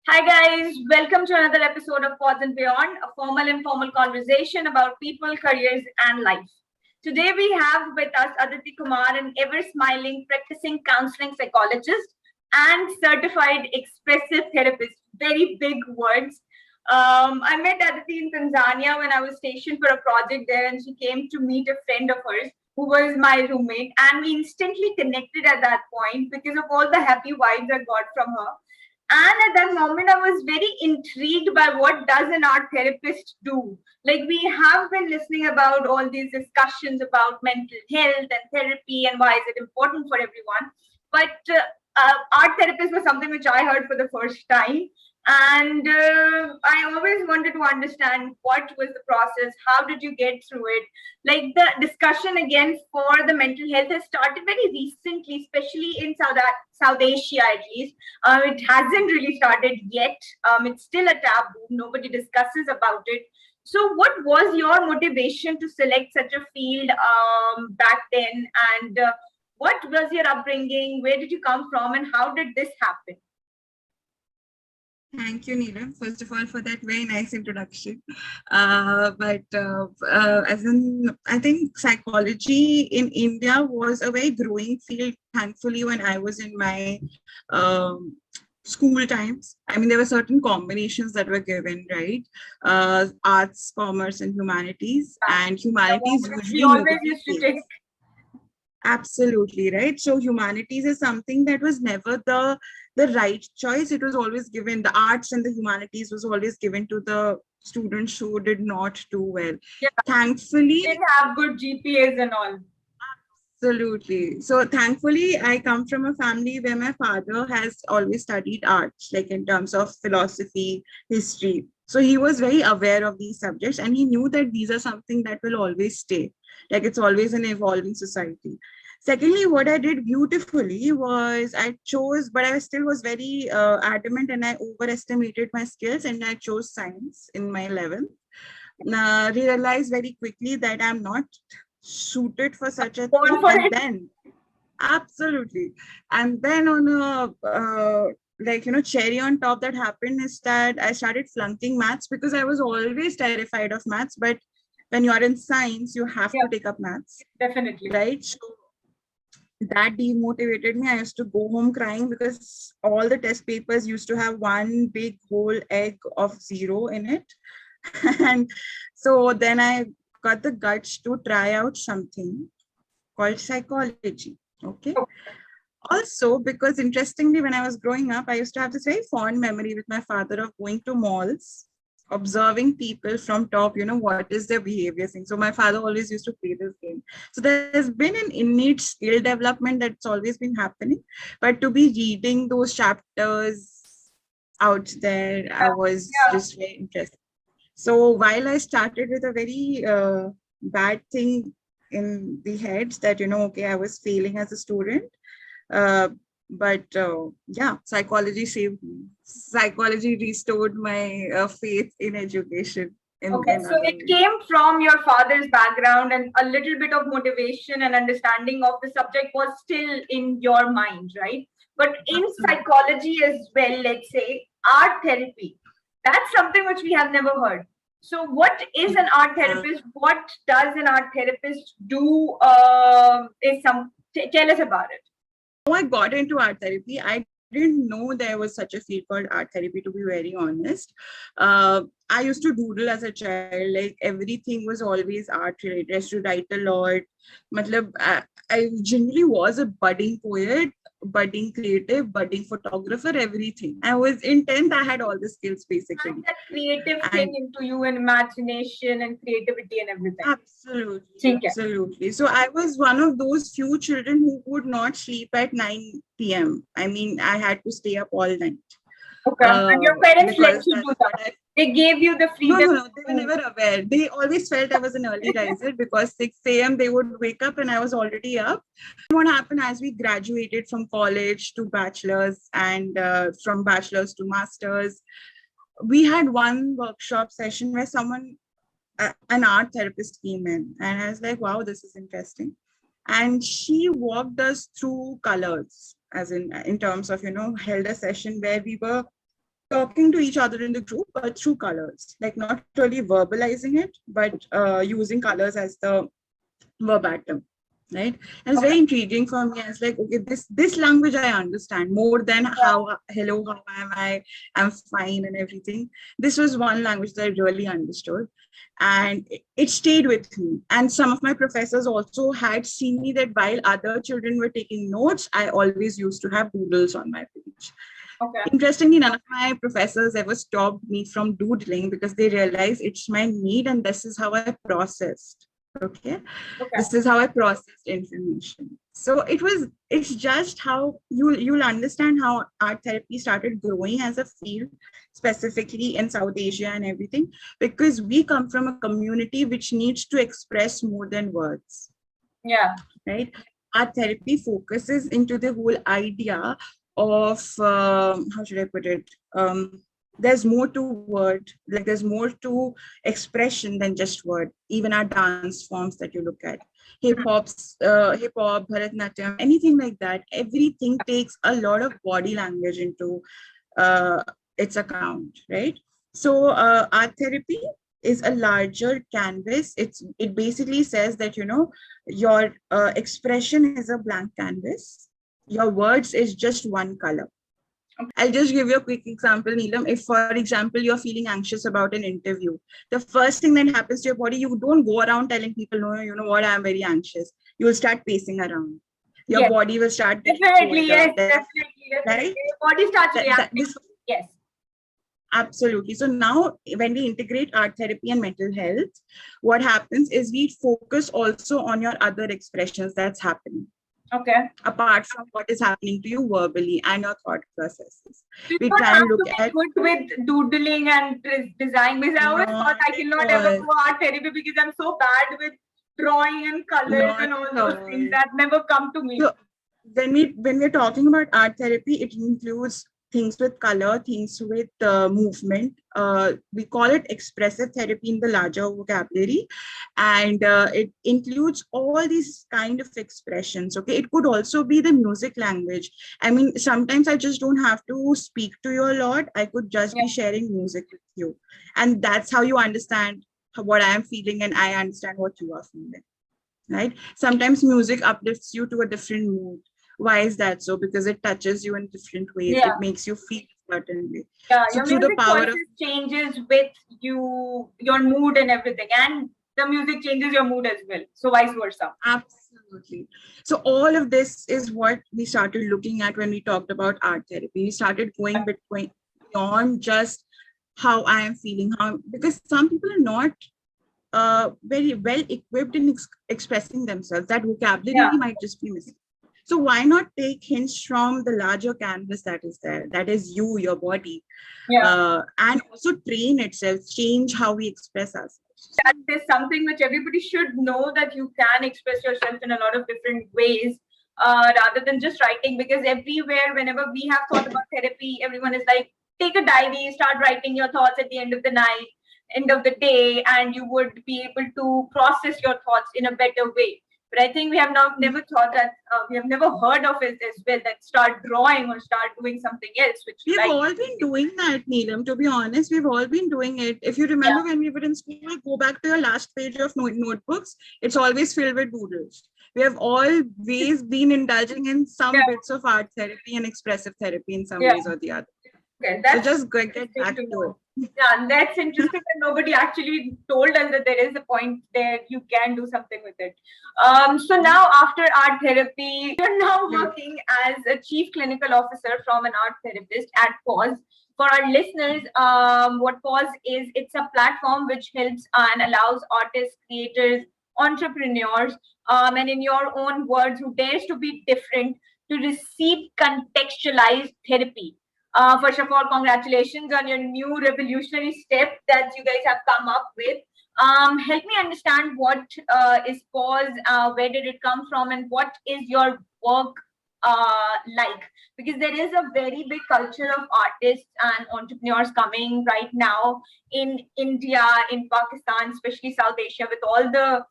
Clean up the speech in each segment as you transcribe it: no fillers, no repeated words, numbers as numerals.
Hi guys, welcome to another episode of Pods and Beyond, a formal and informal conversation about people, careers, and life. Today we have with us Aditi Kumar, an ever-smiling, practicing counseling psychologist and certified expressive therapist. Very big words. I met Aditi in Tanzania when I was stationed for a project there, and she came to meet a friend of hers who was my roommate, and we instantly connected at that point because of all the happy vibes I got from her. And at that moment I was very intrigued by what does an art therapist do. Like, we have been listening about all these discussions about mental health and therapy and why is it important for everyone, but art therapist was something which I heard for the first time. And I always wanted to understand what was the process, how did you get through it. Like, the discussion again for the mental health has started very recently, especially in South Asia at least. It hasn't really started yet. It's still a taboo. Nobody discusses about it. So, what was your motivation to select such a field back then? And what was your upbringing? Where did you come from? And how did this happen? Thank you, Neelam, first of all, for that very nice introduction. As in, I think psychology in India was a very growing field, thankfully, when I was in my um, school times. I mean, there were certain combinations that were given, right? Arts, commerce, and humanities. And humanities We usually always nobody used to take. takes. Absolutely, right? So humanities is something that was never the right choice. It was always given, the arts and the humanities was always given to the students who did not do well. Yeah, Thankfully, didn't have good GPAs and all. absolutely. So thankfully, I come from a family where my father has always studied arts, like in terms of philosophy, history. So he was very aware of these subjects and he knew that these are something that will always stay. Like it's always an evolving society. Secondly, what I did beautifully was I chose, but I still was very adamant and I overestimated my skills and I chose science in my 11th. Realized very quickly that I'm not suited for such a Born thing. for And it. then, absolutely. And then on a, cherry on top that happened is that I started flunking maths because I was always terrified of maths. But when you are in science, you have Yeah, to take up maths, definitely. right? So that demotivated me. I used to go home crying because all the test papers used to have one big whole egg of zero in it. And so then I got the guts to try out something called psychology. Okay. Also, because interestingly, when I was growing up, I used to have this very fond memory with my father of going to malls, observing people from top, what is their behavior thing. So my father always used to play this game. So there's been an innate skill development that's always been happening. But to be reading those chapters out there, I was Yeah, just very interested. So while I started with a very bad thing in the heads that, okay, I was failing as a student, uh, but yeah, psychology saved me. Psychology restored my faith in education okay, in so other it ways. came from your father's background, and a little bit of motivation and understanding of the subject was still in your mind, right? But in Absolutely. psychology as well, let's say art therapy, that's something which we have never heard. So, what is an art Yeah. therapist? What does an art therapist do? Tell us about it. How I got into art therapy, I didn't know there was such a field called art therapy, to be very honest. I used to doodle as a child, like everything was always art related. I used to write a lot. Matlab, I generally was a budding poet, budding creative, budding photographer, everything. I was in 10th, I had all the skills And basically. that creative thing And into you, and imagination and creativity and everything. absolutely, ठीक है. absolutely. So I was one of those few children who would not sleep at 9 p.m. I mean, I had to stay up all night Okay. And your parents let because you do that's what that. I. They gave you the No, freedom no, no. They were to. never aware. They always felt I was an early riser because 6 a.m. they would wake up and I was already up. Then what happened as we graduated from college to bachelor's and from bachelor's to master's, we had one workshop session where an art therapist came in and I was like, wow, this is interesting. And she walked us through colors, as in terms of, held a session where we were talking to each other in the group, but through colors, like not really verbalizing it, but using colors as the verbatim, right? And it's Okay. very intriguing for me. I was like, okay, this language I understand more than how hello, how am I? I'm fine and everything. This was one language that I really understood, and it stayed with me. And some of my professors also had seen me that while other children were taking notes, I always used to have doodles on my page. Okay. Interestingly, none of my professors ever stopped me from doodling because they realized it's my need and this is how I processed. Okay. Okay. This is how I processed information. So it's just how you'll understand how art therapy started growing as a field, specifically in South Asia and everything, because we come from a community which needs to express more than words. Yeah. Right? Art therapy focuses into the whole idea of how should I put it? There's more to word, like there's more to expression than just word. Even our dance forms that you look at, hip hop, Bharatanatyam, anything like that. Everything takes a lot of body language into uh, its account, right? So art therapy is a larger canvas. It basically says that your expression is a blank canvas. Your words is just one color. I'll just give you a quick example, Neelam. If, for example, you're feeling anxious about an interview, the first thing that happens to your body, you don't go around telling people, no, you know what, I'm very anxious. You will start pacing around. Your Yes. body will start getting Definitely. colder. Yes. Definitely. Right? Definitely. Your body starts reacting. This Yes. Absolutely. So now when we integrate art therapy and mental health, what happens is we focus also on your other expressions that's happening. Okay. Apart from what is happening to you verbally and your thought processes. You We don't try and have look to be at good with doodling and design. Because I always thought not I at cannot ever all. go art therapy because I'm so bad with drawing and colors Not and all at those things all. that never come to me. So when we're talking about art therapy, it includes things with color, things with movement. We call it expressive therapy in the larger vocabulary, and it includes all these kind of expressions. Okay, it could also be the music language. I mean, sometimes I just don't have to speak to you a lot. I could just Yeah. be sharing music with you, and that's how you understand what I am feeling, and I understand what you are feeling. Right? Sometimes music uplifts you to a different mood. Why is that so? Because it touches you in different ways. Yeah. It makes you feel a certain way. Yeah. So Your through the music power of choices changes with you, your mood and everything. And the music changes your mood as well. So vice versa. absolutely. So all of this is what we started looking at when we talked about art therapy. We started going beyond just how I am feeling, how because some people are not very well equipped in expressing themselves. That vocabulary Yeah. might just be missing. So why not take hints from the larger canvas that is there, that is you, your body, Yeah. and also train itself, change how we express ourselves. That is something which everybody should know, that you can express yourself in a lot of different ways rather than just writing. Because everywhere, whenever we have thought about therapy, everyone is like, take a diary, start writing your thoughts at the end of the night, end of the day, and you would be able to process your thoughts in a better way. But I think we have now never thought that, we have never heard of it as well, that start drawing or start doing something else which you We've like. all been doing that, Neelam, to be honest. We've all been doing it. If you Yeah. remember when we were in school, go back to your last page of notebooks. It's always filled with doodles. We have always been indulging in some Yeah. bits of art therapy and expressive therapy in some Yeah. ways or the other. Okay, So that's just get interesting back to to it. know. Yeah, and that's interesting that nobody actually told us that there is a point there you can do something with it. So now after art therapy, you're now working as a chief clinical officer from an art therapist at Pause. For our listeners, what Pause is, it's a platform which helps and allows artists, creators, entrepreneurs, and in your own words, who dares to be different, to receive contextualized therapy. First of all, congratulations on your new revolutionary step that you guys have come up with. Help me understand what is Pause, where did it come from, and what is your work like? Because there is a very big culture of artists and entrepreneurs coming right now in India, in Pakistan, especially South Asia, with all the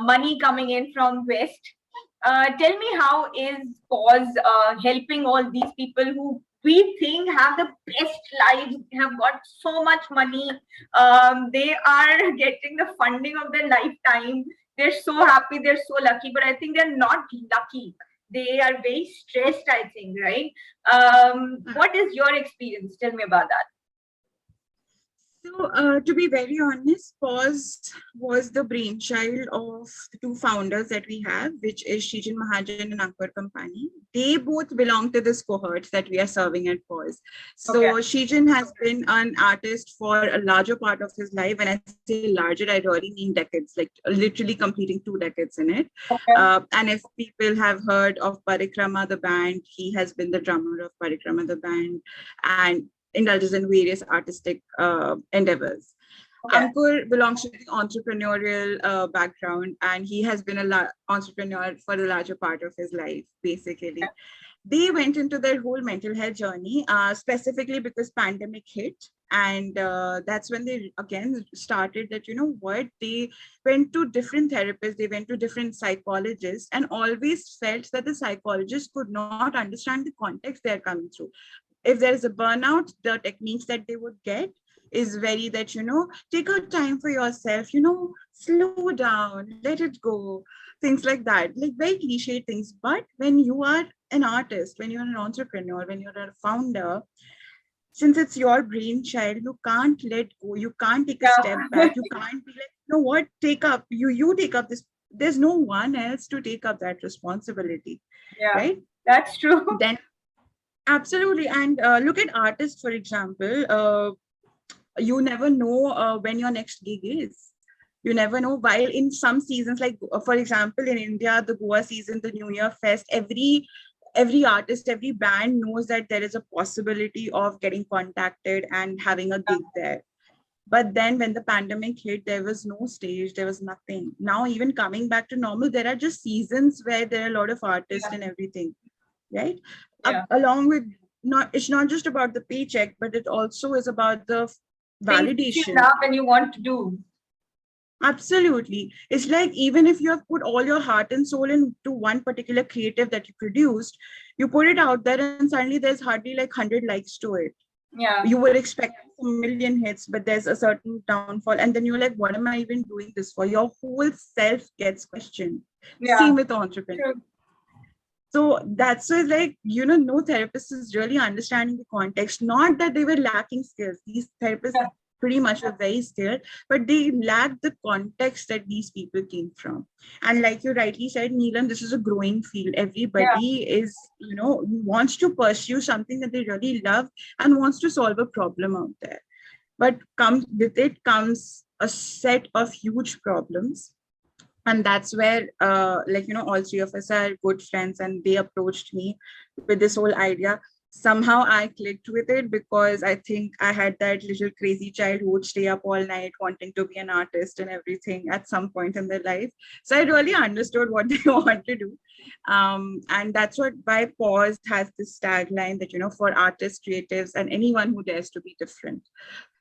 money coming in from West. Tell me, how is Pause helping all these people who we think have the best lives, have got so much money. They are getting the funding of their lifetime. They're so happy, they're so lucky, but I think they're not lucky. They are very stressed, I think, right? What is your experience? Tell me about that. So, to be very honest, Pause was the brainchild of the two founders that we have, which is Srijin Mahajan and Ankur Kampani. They both belong to this cohort that we are serving at Pause. So, Okay. Srijin has been an artist for a larger part of his life. When I say larger, I really mean decades, like literally completing 2 decades in it. Okay. And if people have heard of Parikrama, the band, he has been the drummer of Parikrama, the band, and indulges in various artistic endeavors. Okay. Ankur belongs to the entrepreneurial background, and he has been an entrepreneur for the larger part of his life, basically. They went into their whole mental health journey, specifically because pandemic hit. And that's when they again started that, you know what, they went to different therapists, they went to different psychologists, and always felt that the psychologist could not understand the context they're coming through. If there is a burnout, the techniques that they would get is very that, take out time for yourself, slow down, let it go, things like that, like very cliche things. But when you are an artist, when you're an entrepreneur, when you're a founder, since it's your brainchild, you can't let go, you can't take a step Yeah. back, you can't be like, you know what, take up, you take up this. There's no one else to take up that responsibility, Yeah, right? that's true. Then absolutely. And look at artists, for example. You never know when your next gig is. You never know. While in some seasons, like for example, in India, the Goa season, the New Year Fest, every artist, every band knows that there is a possibility of getting contacted and having a gig there. But then when the pandemic hit, there was no stage, there was nothing. Now, even coming back to normal, there are just seasons where there are a lot of artists Yeah. and everything, right? Yeah. Along with, not, it's not just about the paycheck, but it also is about the Things that you validation. love and you want to do. Absolutely. It's like even if you have put all your heart and soul into one particular creative that you produced, you put it out there and suddenly there's hardly like 100 likes to it. Yeah. You would expect a million hits, but there's a certain downfall. And then you're like, what am I even doing this for? Your whole self gets questioned. Yeah. Same with entrepreneurs. True. So that's why, like, no therapist is really understanding the context. Not that they were lacking skills. These therapists Yeah. pretty much are very skilled, but they lack the context that these people came from. And like you rightly said, Neelam, this is a growing field. Yeah. Everybody is, wants to pursue something that they really love and wants to solve a problem out there. But with it comes a set of huge problems. And that's where all three of us are good friends, and they approached me with this whole idea. Somehow I clicked with it because I think I had that little crazy child who would stay up all night wanting to be an artist and everything at some point in their life. So I really understood what they want to do. And that's what why Pause has this tagline that, for artists, creatives, and anyone who dares to be different,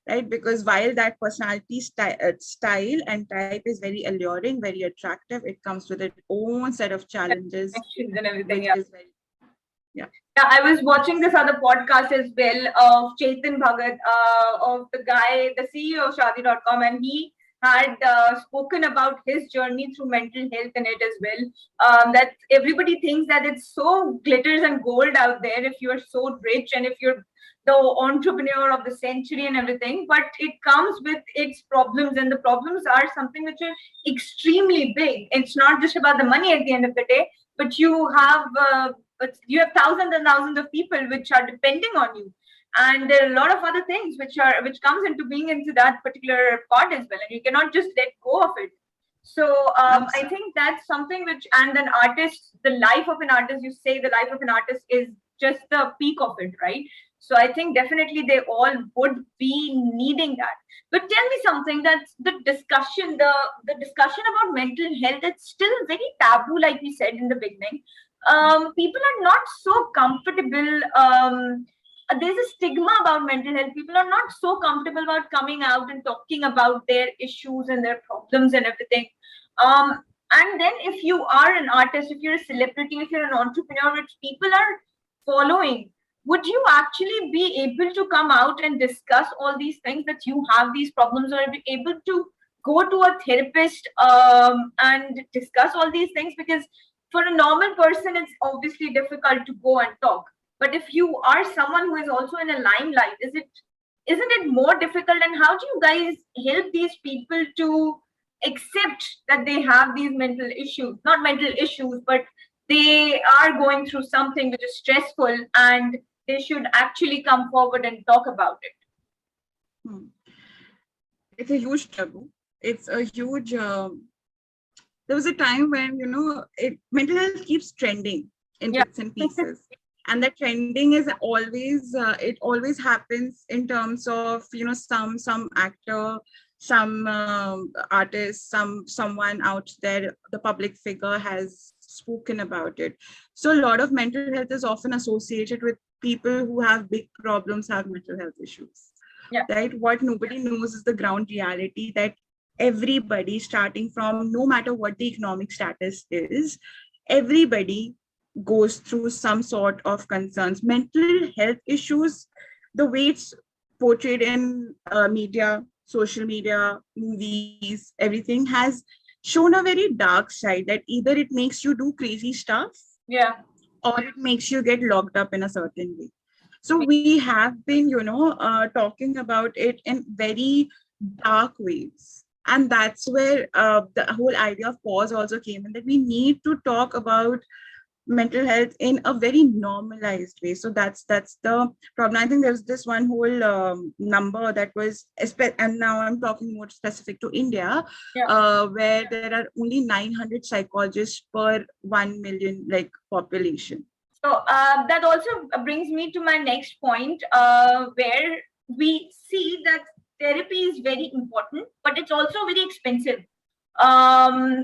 right? Because while that personality style and type is very alluring, very attractive, it comes with its own set of challenges, Connections and everything. which Yeah. is very, yeah. Yeah, I was watching this other podcast as well of Chetan Bhagat, of the guy, the CEO of Shadi.com, and he had spoken about his journey through mental health in it as well. That everybody thinks that it's so glitters and gold out there if you're so rich and if you're the entrepreneur of the century and everything, but it comes with its problems, and the problems are something which are extremely big. It's not just about the money at the end of the day, but you have thousands and thousands of people which are depending on you, and there are a lot of other things which comes into being into that particular part as well, and you cannot just let go of it. So I think that's something which, and an artist, the life of an artist, you say the life of an artist is just the peak of it, right? So I think definitely they all would be needing that. But tell me something, that's the discussion about mental health, it's still very taboo, like we said in the beginning. People are not so comfortable. There's a stigma about mental health. People are not so comfortable about coming out and talking about their issues and their problems and everything. And then if you are an artist, if you're a celebrity, if you're an entrepreneur, which people are following, would you actually be able to come out and discuss all these things, that you have these problems, or be able to go to a therapist and discuss all these things? Because for a normal person, it's obviously difficult to go and talk. But if you are someone who is also in a limelight, isn't it more difficult? And how do you guys help these people to accept that they have these mental issues, not mental issues, but they are going through something which is stressful, and they should actually come forward and talk about it? Hmm. It's a huge taboo. It's a huge. There was a time when mental health keeps trending in Yeah. bits and pieces, and that trending is always it always happens in terms of some actor, some artist, someone out there, the public figure has spoken about it. So a lot of mental health is often associated with people who have big problems, have mental health issues. Yeah. Right? What nobody knows is the ground reality that everybody, starting from no matter what the economic status is, everybody goes through some sort of concerns. Mental health issues, the way it's portrayed in media, social media, movies, everything has shown a very dark side, that either it makes you do crazy stuff, Yeah. or it makes you get locked up in a certain way. So we have been, talking about it in very dark ways. And that's where the whole idea of pause also came in, that we need to talk about mental health in a very normalized way. So that's the problem. I think there's this one whole number that was, and now I'm talking more specific to India, Yeah. where there are only 900 psychologists per 1 million population. So that also brings me to my next point, where we see that therapy is very important, but it's also very expensive,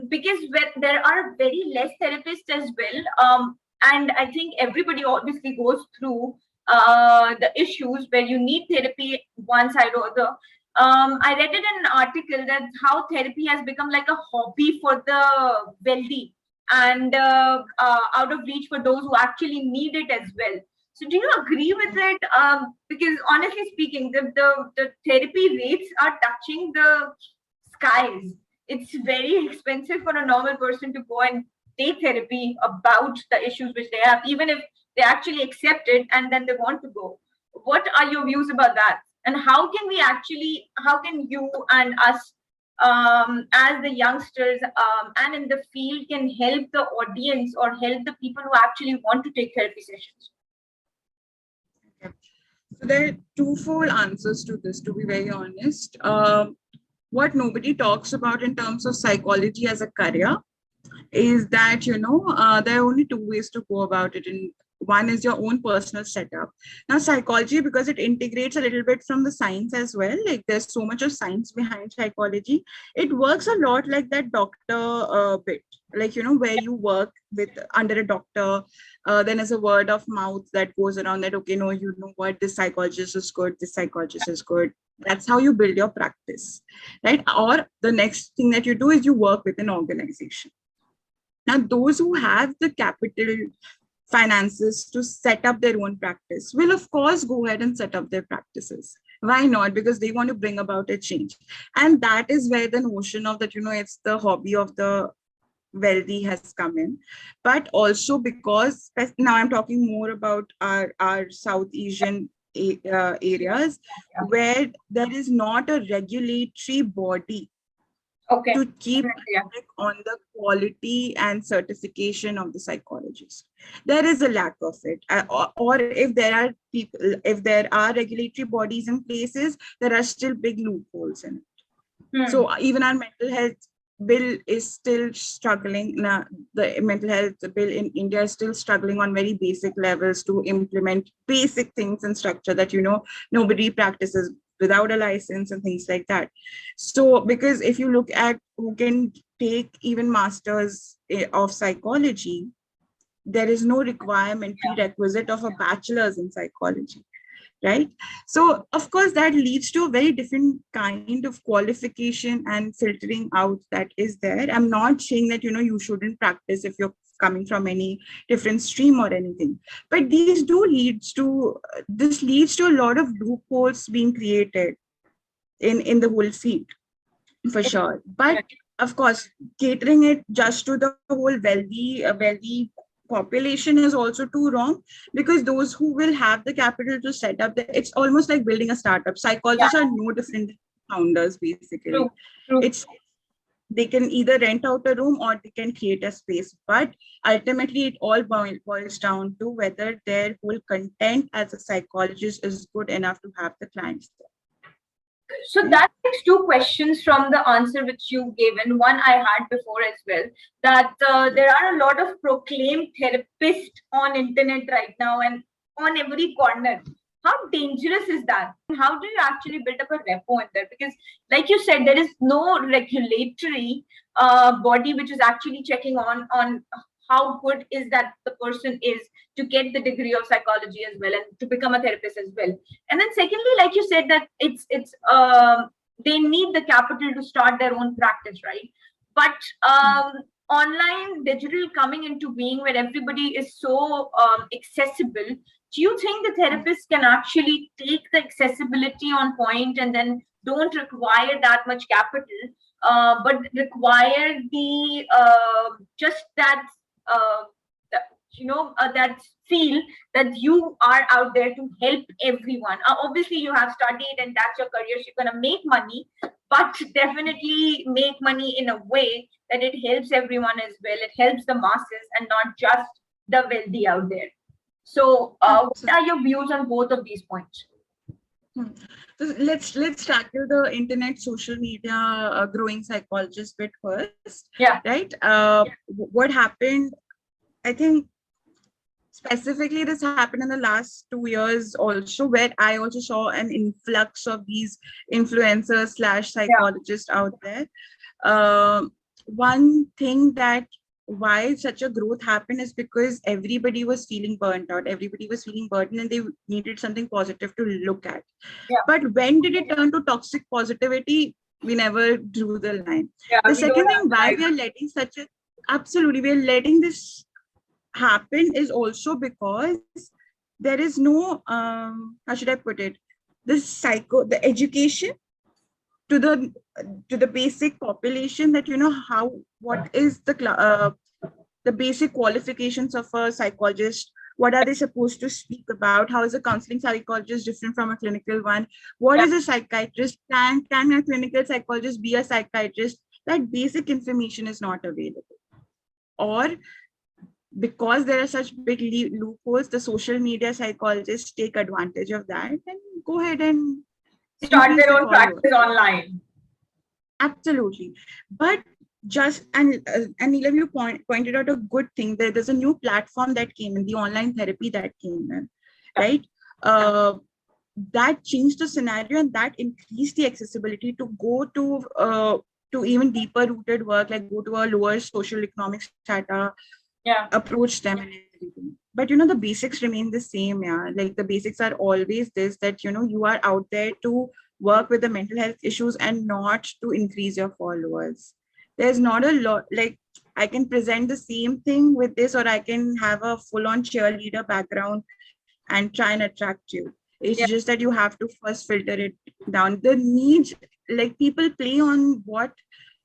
because there are very less therapists as well. And I think everybody obviously goes through the issues where you need therapy one side or the. I read it in an article that how therapy has become like a hobby for the wealthy, and out of reach for those who actually need it as well. So, do you agree with it? Because honestly speaking, the therapy rates are touching the skies. It's very expensive for a normal person to go and take therapy about the issues which they have, even if they actually accept it and then they want to go. What are your views about that? And how can you and us, as the youngsters, and in the field, can help the audience or help the people who actually want to take therapy sessions? Okay. So there are twofold answers to this, to be very honest. What nobody talks about in terms of psychology as a career is that there are only two ways to go about it, and one is your own personal setup. Now psychology, because it integrates a little bit from the science as well, like there's so much of science behind psychology, it works a lot like that doctor bit, where you work with under a doctor, then as a word of mouth that goes around, that okay, no, you know what, this psychologist is good, this psychologist is good. That's how you build your practice, right? Or the next thing that you do is you work with an organization. Now, those who have the capital, finances to set up their own practice will, of course, go ahead and set up their practices. Why not? Because they want to bring about a change. And that is where the notion of that, it's the hobby of the wealthy has come in. But also because now I'm talking more about our South Asian areas, where there is not a regulatory body to keep on the quality and certification of the psychologist. There is a lack of it. Or if there are people, if there are regulatory bodies in places, there are still big loopholes in it. So even our mental health bill is still struggling. Now, the mental health bill in India is still struggling on very basic levels to implement basic things and structure that, nobody practices without a license and things like that. So, because if you look at who can take even masters of psychology, there is no prerequisite of a bachelor's in psychology, right? So, of course, that leads to a very different kind of qualification and filtering out that is there. I'm not saying that, you shouldn't practice if you're coming from any different stream or anything. But this leads to a lot of loopholes being created in the whole field, for sure. But of course, catering it just to the whole wealthy population is also too wrong, because those who will have the capital to set up it's almost like building a startup. Psychologists are no different than founders, basically. True. True. It's they can either rent out a room or they can create a space, but ultimately it all boils down to whether their whole content as a psychologist is good enough to have the clients there. So that makes two questions from the answer which you gave, and one I had before as well, that there are a lot of proclaimed therapists on internet right now and on every corner. How dangerous is that? How do you actually build up a repo in there? Because like you said, there is no regulatory body which is actually checking on how good is that the person is to get the degree of psychology as well and to become a therapist as well. And then secondly, like you said, that it's they need the capital to start their own practice, right? But online digital coming into being, where everybody is so accessible, do you think the therapist can actually take the accessibility on point and then don't require that much capital, but require the just that that feel that you are out there to help everyone? Obviously you have studied and that's your career, so you're going to make money, but definitely make money in a way that it helps everyone as well. It helps the masses and not just the wealthy out there. So what are your views on both of these points? So let's tackle the internet social media growing psychologist bit first. Yeah. Right. What happened, I think specifically this happened in the last 2 years also, where I also saw an influx of these influencers / psychologists out there. One thing that why such a growth happened is because everybody was feeling burnt out. Everybody was feeling burdened and they needed something positive to look at. Yeah. But when did it turn to toxic positivity? We never drew the line. Yeah, the second thing, why we are letting we are letting this happen is also because there is no, how should I put it? The education to the basic population, that what is the basic qualifications of a psychologist, what are they supposed to speak about, how is a counseling psychologist different from a clinical one, what is a psychiatrist, can a clinical psychologist be a psychiatrist? That basic information is not available, or because there are such big loopholes, the social media psychologists take advantage of that and go ahead and start their own practice online. Absolutely. But and Neelam, you pointed out a good thing. There's a new platform that came in, the online therapy that came in, right? That changed the scenario, and that increased the accessibility to go to even deeper rooted work, like go to a lower social economic strata, approach them and everything. But the basics remain the same. Like the basics are always this, that you are out there to work with the mental health issues and not to increase your followers. There's not a lot, like I can present the same thing with this, or I can have a full-on cheerleader background and try and attract you. It's just that you have to first filter it down. The needs, like people play on what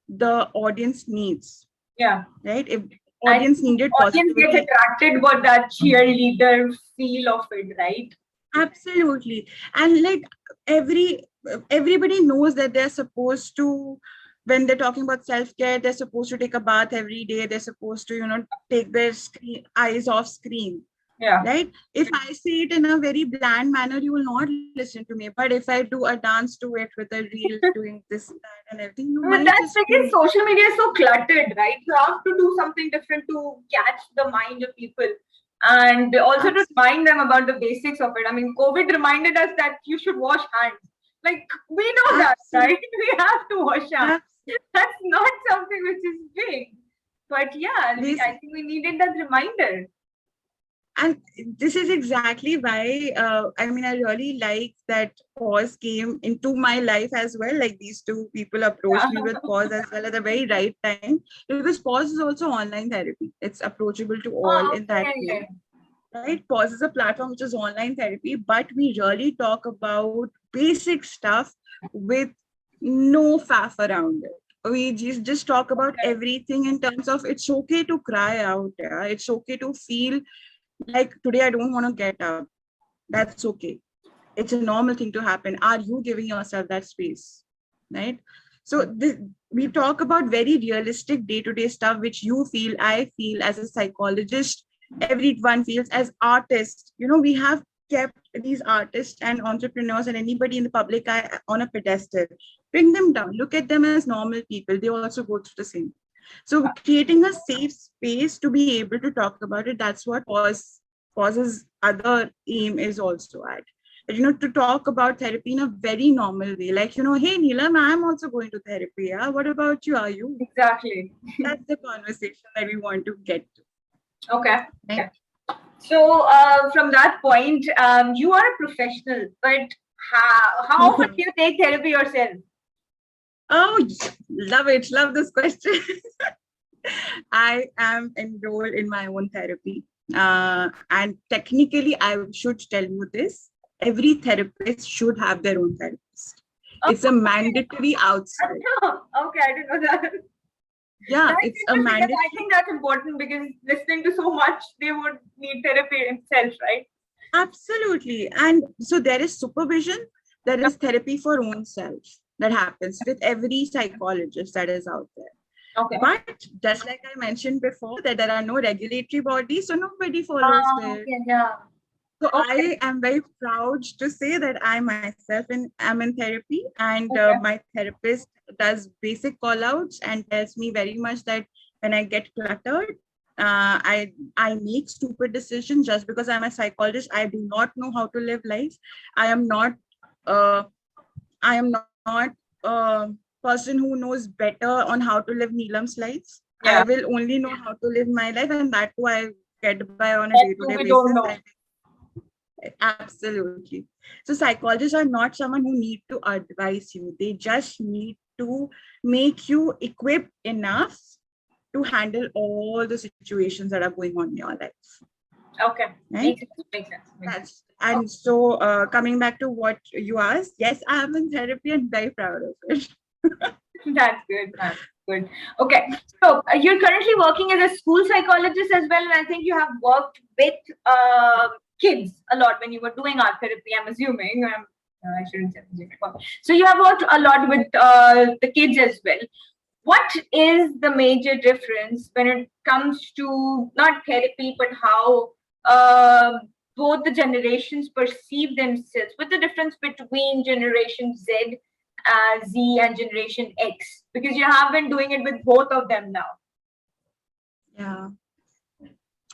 the audience needs. Yeah. Right? If audience needed audience gets attracted by that cheerleader feel of it, right? Absolutely. And like everybody knows that they're supposed to, when they're talking about self-care, they're supposed to take a bath every day. They're supposed to, take their eyes off screen. Yeah. Right? If I say it in a very bland manner, you will not listen to me. But if I do a dance to it with a reel doing this, that, and everything, but that's because social media is so cluttered, right? You have to do something different to catch the mind of people. And also to remind them about the basics of it. I mean, COVID reminded us that you should wash hands. Like, we know that, right? We have to wash hands. That's not something which is big. But yeah, I think we needed that reminder. And this is exactly why, I mean, I really like that pause came into my life as well. Like these two people approached me with pause as well at the very right time, because pause is also online therapy. It's approachable to all Oh, in that okay. way. Right? Pause is a platform which is online therapy, but we really talk about basic stuff with no faff around it. We just talk about everything in terms of it's okay to cry out. Yeah? It's okay to feel like today I don't want to get up. That's okay. It's a normal thing to happen. Are you giving yourself that space? Right? So we talk about very realistic day-to-day stuff, which you feel, I feel as a psychologist, everyone feels as artists. You know, we have kept these artists and entrepreneurs and anybody in the public eye on a pedestal. Bring them down. Look at them as normal people. They also go through the same. So creating a safe space to be able to talk about it, that's what Pause's other aim is also at. You know, to talk about therapy in a very normal way. Like, you know, hey Neelam, I'm also going to therapy. Yeah. What about you? Are you? Exactly. That's the conversation that we want to get to. Okay. Right? Okay. So from that point, you are a professional, but how often do you take therapy yourself? Oh, love it. Love this question. I am enrolled in my own therapy. And technically, I should tell you this. Every therapist should have their own therapist. It's a mandatory outside. Okay, I didn't know that. Yeah, That's it's a interesting, mandatory. I think that's important because listening to so much, they would need therapy itself, right? Absolutely. And so there is supervision, there is therapy for own self that happens with every psychologist that is out there. Okay. But just like I mentioned before, that there are no regulatory bodies, so nobody follows there. Okay, yeah. So Okay. I am very proud to say that I myself am in therapy, and Okay. my therapist does basic call outs and tells me very much that when I get cluttered, I make stupid decisions just because I'm a psychologist. I do not know how to live life. I am not uh, I am not a person who knows better on how to live Neelam's life. Yeah. I will only know how to live my life, and that too I get by on a That too day-to-day we don't basis. know. Absolutely. So psychologists are not someone who need to advise you. They just need to make you equipped enough to handle all the situations that are going on in your life. Okay. Right? Makes sense. Makes sense. That's and so coming back to what you asked, yes, I am in therapy and very proud of it. That's good. That's good. Okay. So you're currently working as a school psychologist as well, and I think you have worked with kids a lot when you were doing art therapy. I'm assuming. I shouldn't say assuming. So you have worked a lot with the kids as well. What is the major difference when it comes to not therapy, but how both the generations perceive themselves? What's the difference between Generation Z and Generation X? Because you have been doing it with both of them now. Yeah.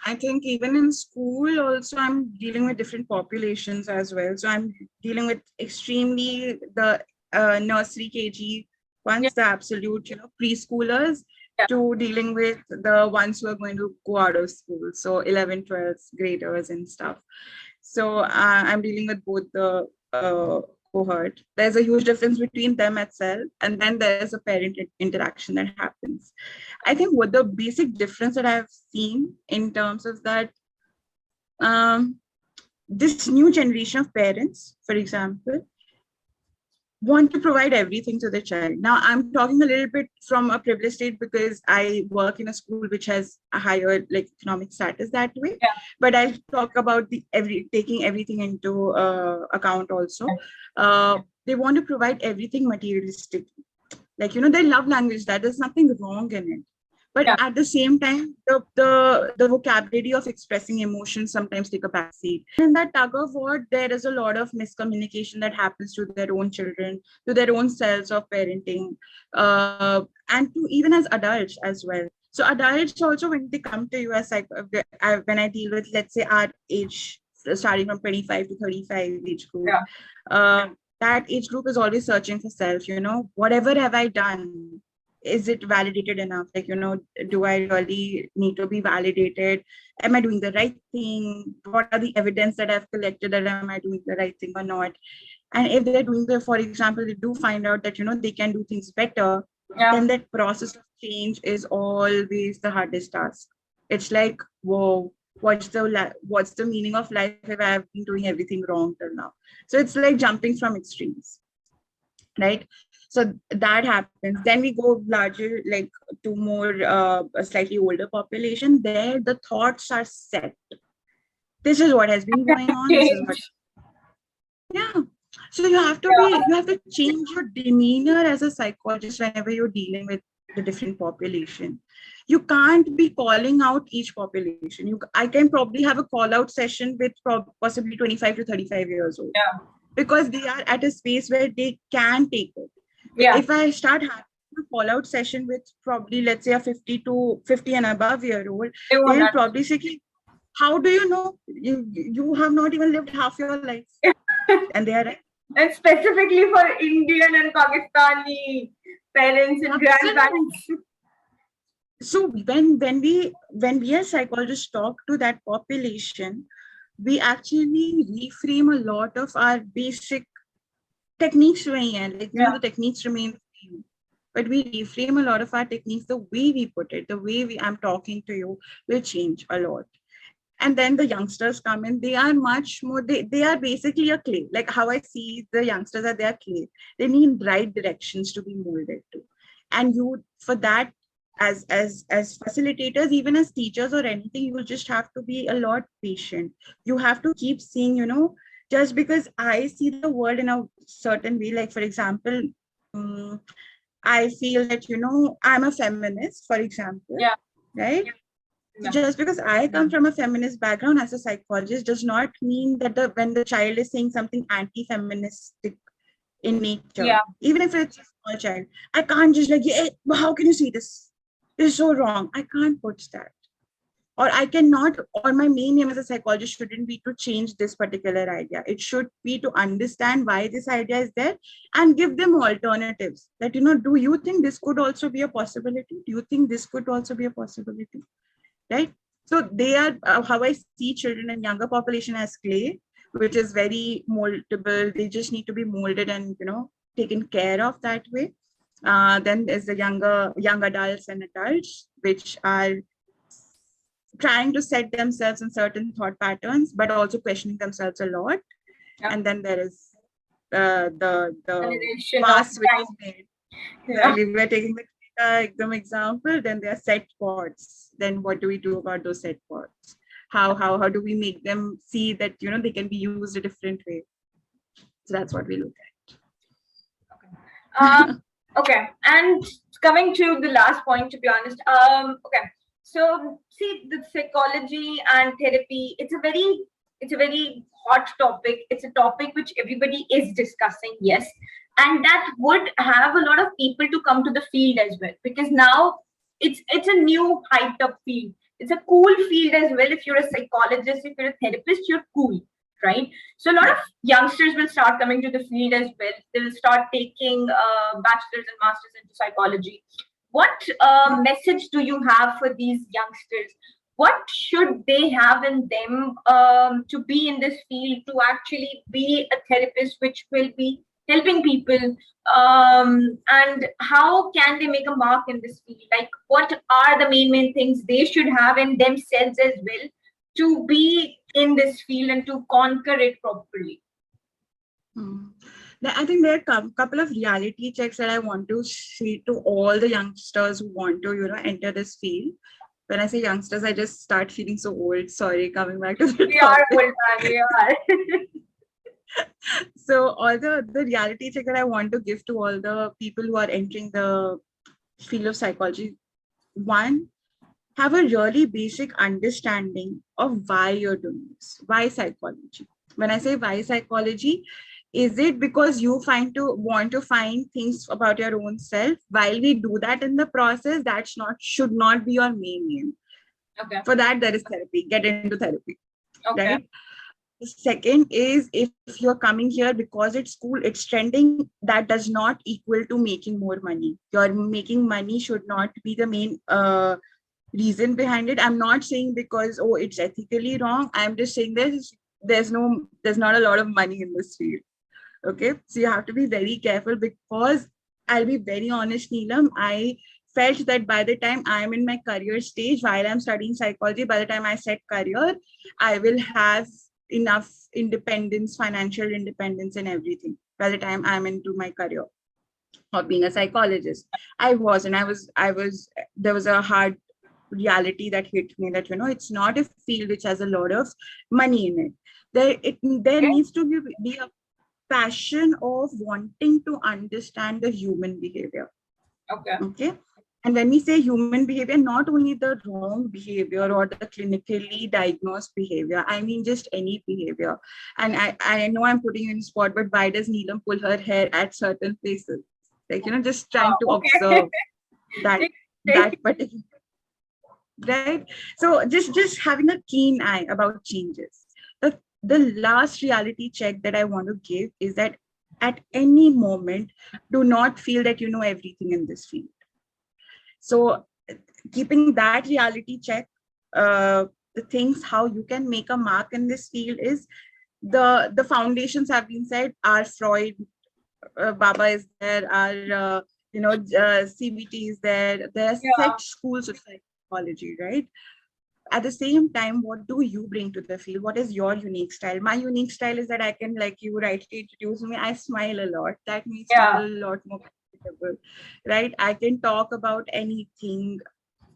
I think even in school also I'm dealing with different populations as well. So I'm dealing with extremely the nursery KG ones, the absolute, preschoolers, to dealing with the ones who are going to go out of school. So 11, 12 graders and stuff. So I'm dealing with both the cohort. There's a huge difference between them itself, and then there's a parent interaction that happens. I think what the basic difference that I've seen in terms of that, this new generation of parents, for example, want to provide everything to the child. Now, I'm talking a little bit from a privileged state because I work in a school which has a higher economic status that way. Yeah. But I'll talk about taking everything into account also. They want to provide everything materialistic. Their love language, that there's nothing wrong in it. But at the same time, the vocabulary of expressing emotions sometimes take a backseat. In that tug of war, there is a lot of miscommunication that happens to their own children, to their own selves of parenting, and to even as adults as well. So adults also, when they come to you as when I deal with, let's say, our age, starting from 25 to 35 age group, that age group is always searching for self. Whatever have I done? is it validated enough? Like, do I really need to be validated? Am I doing the right thing? What are the evidence that I've collected that am I doing the right thing or not? And if they're doing for example, they do find out that, they can do things better, Yeah. then that process of change is always the hardest task. It's like, whoa, what's the meaning of life if I have been doing everything wrong till now? So it's like jumping from extremes, right? So that happens. Then we go larger, like to more a slightly older population. There the thoughts are set. This is what has been going on. This is what, Change. yeah. So you have to change your demeanor as a psychologist whenever you're dealing with the different population. You can't be calling out each population. I can probably have a call out session with possibly 25 to 35 years old, Yeah. because they are at a space where they can take it. Yeah. If I start having a call out session with probably, let's say, a 50 and above year old, they'll probably say, how do you know? You have not even lived half your life. And they are right. And specifically for Indian and Pakistani parents and grandparents. So when we as psychologists talk to that population, we actually reframe a lot of our basic techniques, the techniques remain the same, but we reframe a lot of our techniques. The way we put it, the way I'm talking to you will change a lot. And then the youngsters come in, they are much more, they are basically a clay. Like how I see the youngsters are, they are clay. They need right directions to be molded to. And you, for that, as facilitators, even as teachers or anything, you will just have to be a lot patient. You have to keep seeing, just because I see the world in a certain way, like for example, I feel that, I'm a feminist, for example, right? So just because I come from a feminist background as a psychologist does not mean that when the child is saying something anti-feministic in nature, even if it's a small child, I can't just like, hey, how can you see this? This is so wrong. I can't put that. Or I cannot, or my main aim as a psychologist shouldn't be to change this particular idea. It should be to understand why this idea is there and give them alternatives. That, do you think this could also be a possibility? Do you think this could also be a possibility? Right? So they are how I see children and younger population as clay, which is very moldable. They just need to be molded and, taken care of that way. Then there's the young adults and adults, which are trying to set themselves in certain thought patterns, but also questioning themselves a lot. And then there is the pass which is made. We were taking the example, then there are set pods. Then what do we do about those set pods? How do we make them see that, they can be used a different way? So that's what we look at. Okay. And coming to the last point, to be honest, okay. So see, the psychology and therapy, it's a very hot topic. It's a topic which everybody is discussing, yes. And that would have a lot of people to come to the field as well, because now it's a new hyped up field. It's a cool field as well. If you're a psychologist, if you're a therapist, you're cool, right? So a lot of youngsters will start coming to the field as well. They will start taking bachelor's and master's into psychology. What message do you have for these youngsters? What should they have in them to be in this field, to actually be a therapist, which will be helping people, and how can they make a mark in this field? Like, what are the main things they should have in themselves as well to be in this field and to conquer it properly? I think there are a couple of reality checks that I want to say to all the youngsters who want to, enter this field. When I say youngsters, I just start feeling so old. Sorry, coming back to the topic. Are old, man. We are. So all the reality check that I want to give to all the people who are entering the field of psychology. One, have a really basic understanding of why you're doing this. Why psychology? When I say why psychology, is it because you want to find things about your own self? While we do that in the process, that should not be your main aim. Okay. For that, there is therapy. Get into therapy. Okay. Right? The second is, if you're coming here because it's cool, it's trending, that does not equal to making more money. Your making money should not be the main reason behind it. I'm not saying because, oh, it's ethically wrong. I'm just saying there's not a lot of money in this field. Okay, so you have to be very careful, because I'll be very honest, Neelam, I felt that by the time I'm in my career stage, while I'm studying psychology, by the time I set career, I will have enough independence, financial independence, and everything by the time I'm into my career of being a psychologist. I wasn't. There was a hard reality that hit me, that, it's not a field which has a lot of money in it. There Okay. needs to be a passion of wanting to understand the human behavior. Okay. Okay. And when we say human behavior, not only the wrong behavior or the clinically diagnosed behavior, I mean just any behavior. And I know I'm putting you in spot, but why does Neelam pull her hair at certain places? Like, just trying to Okay. observe that Take that particular, right? So just having a keen eye about changes. The last reality check that I want to give is that at any moment, do not feel that you know everything in this field. So keeping that reality check, the things how you can make a mark in this field is, the foundations have been said. Our Freud, Baba is there, our CBT is there. There are Yeah. set schools of psychology, right? At the same time, what do you bring to the field? What is your unique style? My unique style is that I can, like you rightly introduced me, I smile a lot. That makes Yeah. people a lot more comfortable, right? I can talk about anything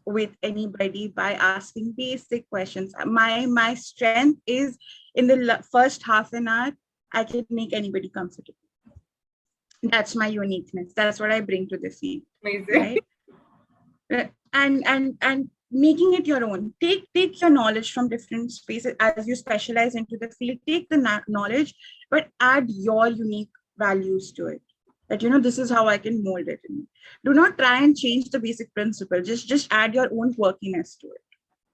with anybody by asking basic questions. My strength is, in the first half an hour, I can make anybody comfortable. That's my uniqueness. That's what I bring to the field, Amazing. right? And making it your own. Take your knowledge from different spaces as you specialize into the field. Take the knowledge, but add your unique values to it. That, this is how I can mold it in. Do not try and change the basic principle. Just add your own quirkiness to it,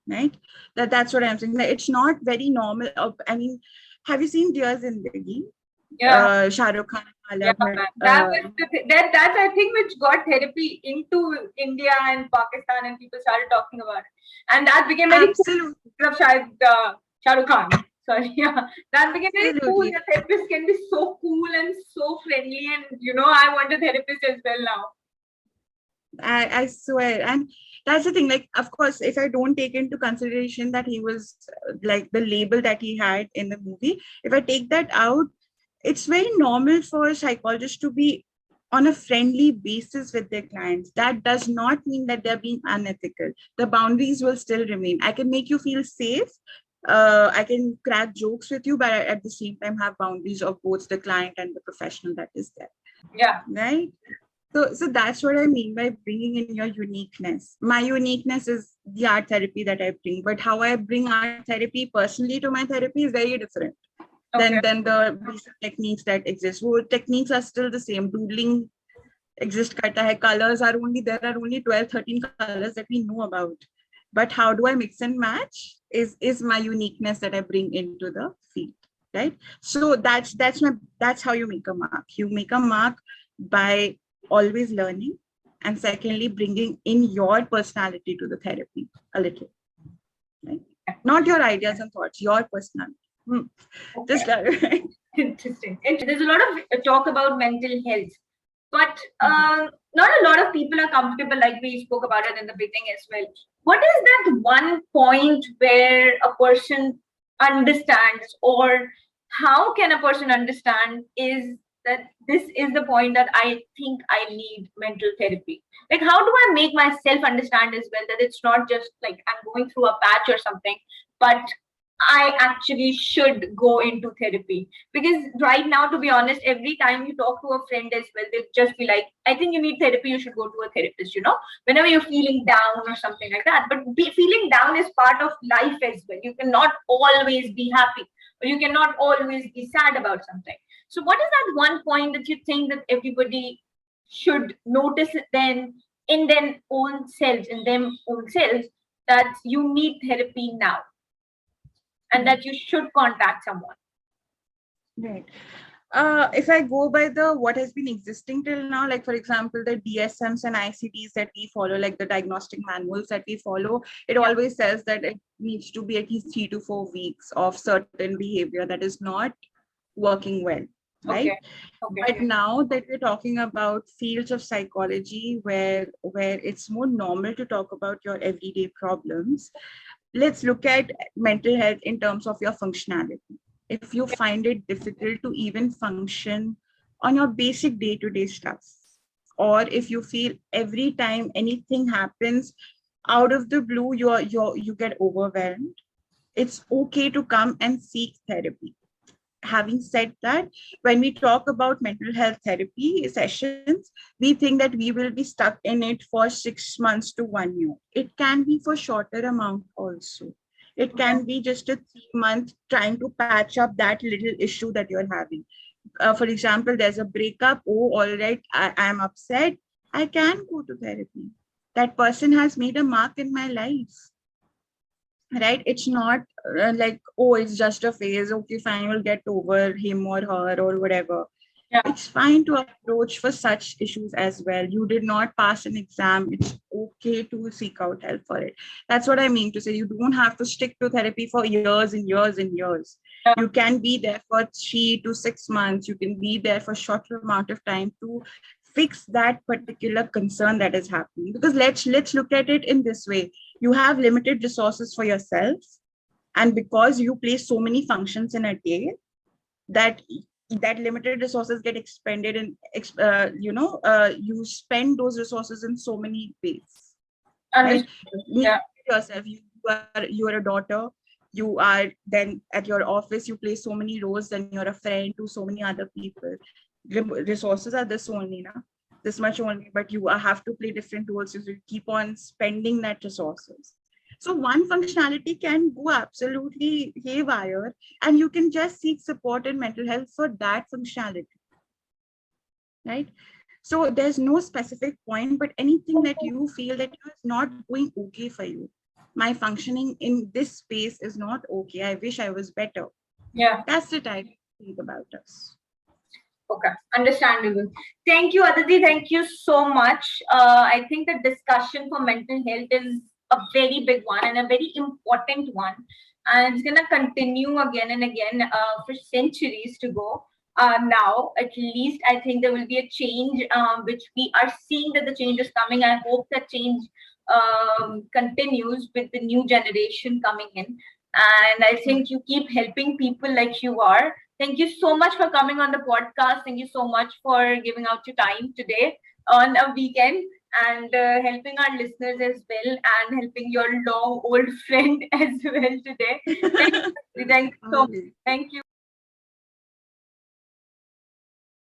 right? That's what I'm saying. That it's not very normal. I mean, have you seen Dear Zindagi? Yeah. Shah Rukh Khan, Yeah, Alia man. Bhatt, That's I think which got therapy into India and Pakistan, and people started talking about it, and that became very cool. absolutely, Shah Rukh Khan. Sorry, yeah, that became very cool. absolutely. The therapist can be so cool and so friendly, and I want a therapist as well now. I swear. And that's the thing. Like, of course, if I don't take into consideration that he was like the label that he had in the movie, if I take that out, it's very normal for psychologists to be on a friendly basis with their clients. That does not mean that they're being unethical. The boundaries will still remain. I can make you feel safe. I can crack jokes with you, but at the same time have boundaries of both the client and the professional that is there. Yeah. Right. So that's what I mean by bringing in your uniqueness. My uniqueness is the art therapy that I bring, but how I bring art therapy personally to my therapy is very different than the basic techniques that exist. Well, techniques are still the same. Doodling exist karta hai. Colors are there are only 12, 13 colors that we know about. But how do I mix and match is my uniqueness that I bring into the field, right? So that's how you make a mark. You make a mark by always learning, and secondly, bringing in your personality to the therapy a little, right? Not your ideas and thoughts, your personality. Just right? Interesting. There's a lot of talk about mental health, but not a lot of people are comfortable, like we spoke about it in the beginning as well. What is that one point where a person understands, or how can a person understand is that this is the point that I think I need mental therapy? Like, how do I make myself understand as well that it's not just like I'm going through a patch or something, but I actually should go into therapy? Because right now, to be honest, every time you talk to a friend as well, they'll just be like, I think you need therapy, you should go to a therapist, whenever you're feeling down or something like that. But feeling down is part of life as well. You cannot always be happy, or you cannot always be sad about something. So what is that one point that you think that everybody should notice it then in their own selves, that you need therapy now, and that you should contact someone? Right. If I go by the what has been existing till now, like for example, the DSMs and ICDs that we follow, like the diagnostic manuals that we follow, it Yeah. always says that it needs to be at least 3 to 4 weeks of certain behavior that is not working well, right? Okay. Okay. But now that we're talking about fields of psychology where it's more normal to talk about your everyday problems, let's look at mental health in terms of your functionality. If you find it difficult to even function on your basic day-to-day stuff, or if you feel every time anything happens out of the blue, you get overwhelmed, it's okay to come and seek therapy. Having said that, when we talk about mental health therapy sessions, we think that we will be stuck in it for 6 months to 1 year. It can be for shorter amount also. It can be just a 3 month trying to patch up that little issue that you're having. For example, there's a breakup. Oh, all right, I'm upset. I can go to therapy. That person has made a mark in my life, right? It's not like, oh, it's just a phase, okay, fine, we'll get over him or her or whatever. Yeah. It's fine to approach for such issues as well. You did not pass an exam, it's okay to seek out help for it. That's what I mean to say. You don't have to stick to therapy for years and years and years. Yeah. You can be there for 3 to 6 months, you can be there for shorter amount of time to fix that particular concern that is happening. Because let's look at it in this way. You have limited resources for yourself, and because you play so many functions in a day, that limited resources get expended and you spend those resources in so many ways, right? Understood. Look Yeah. at yourself. You are a daughter. You are then at your office, you play so many roles, then you're a friend to so many other people. Resources are this only now, this much only, but you have to play different roles, so you keep on spending that resources. So one functionality can go absolutely haywire, and you can just seek support in mental health for that functionality, right? So there's no specific point, but anything that you feel that is not going okay for you. My functioning in this space is not okay. I wish I was better. Yeah. That's the type I think about us. Okay, understandable. Thank you, Aditi. Thank you so much. I think the discussion for mental health is a very big one and a very important one, and it's gonna continue again and again for centuries to go. Now, at least, I think there will be a change, which we are seeing that the change is coming. I hope that change continues with the new generation coming in, and I think you keep helping people like you are. Thank you so much for coming on the podcast. Thank you so much for giving out your time today on a weekend, and helping our listeners as well, and helping your long old friend as well today. Thank you. Thank you so much. Okay. Thank you.